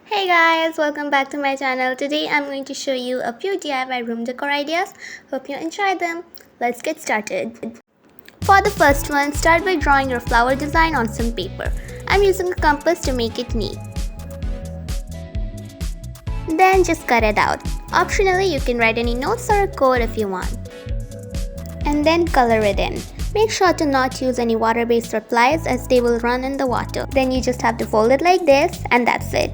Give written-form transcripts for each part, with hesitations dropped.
Hey guys, welcome back to my channel. Today I'm going to show you a few DIY room decor ideas. Hope you enjoy them. Let's get started. For the first one, start by drawing your flower design on some paper. I'm using a compass to make it neat. Then just cut it out. Optionally, you can write any notes or a code if you want. And then color it in. Make sure to not use any water-based supplies as they will run in the water. Then you just have to fold it like this and that's it.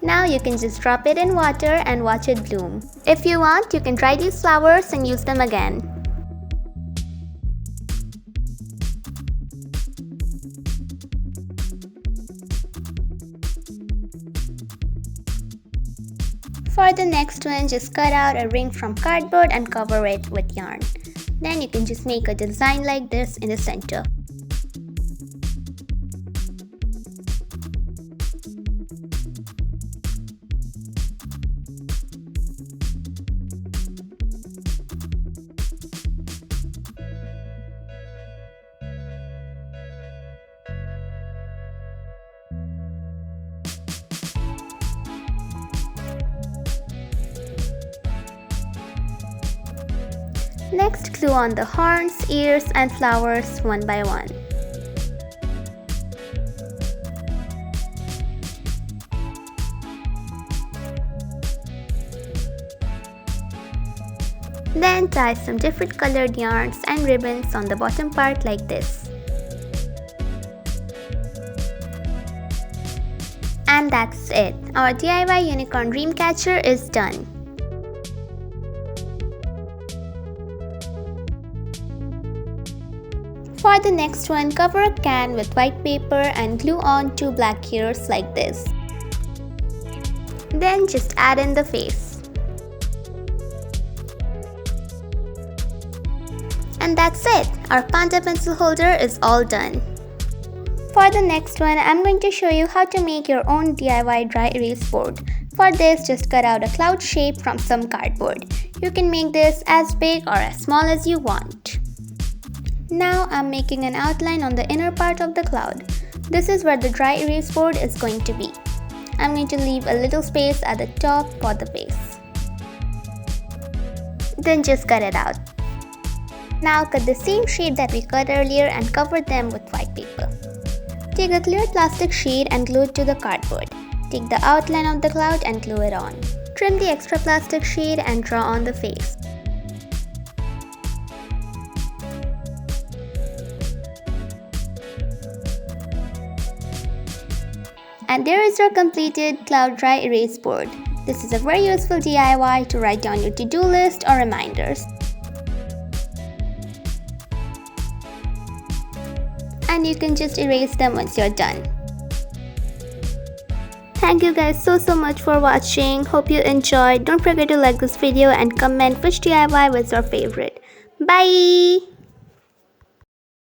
Now you can just drop it in water and watch it bloom. If you want, you can dry these flowers and use them again. For the next one, just cut out a ring from cardboard and cover it with yarn. Then you can just make a design like this in the center. Next, glue on the horns, ears, and flowers one by one. Then tie some different colored yarns and ribbons on the bottom part like this. And that's it. Our DIY unicorn dream catcher is done. For the next one, cover a can with white paper and glue on 2 black ears like this. Then just add in the face. And that's it! Our panda pencil holder is all done. For the next one, I'm going to show you how to make your own DIY dry erase board. For this, just cut out a cloud shape from some cardboard. You can make this as big or as small as you want. Now I'm making an outline on the inner part of the cloud. This is where the dry erase board is going to be. I'm going to leave a little space at the top for the base. Then just cut it out. Now cut the same shape that we cut earlier and cover them with white paper. Take a clear plastic sheet and glue it to the cardboard. Take the outline of the cloud and glue it on. Trim the extra plastic sheet and draw on the face. And there is your completed cloud dry erase board. This is a very useful DIY to write down your to-do list or reminders. And you can just erase them once you're done. Thank you guys so much for watching. Hope you enjoyed. Don't forget to like this video and comment which DIY was your favorite. Bye!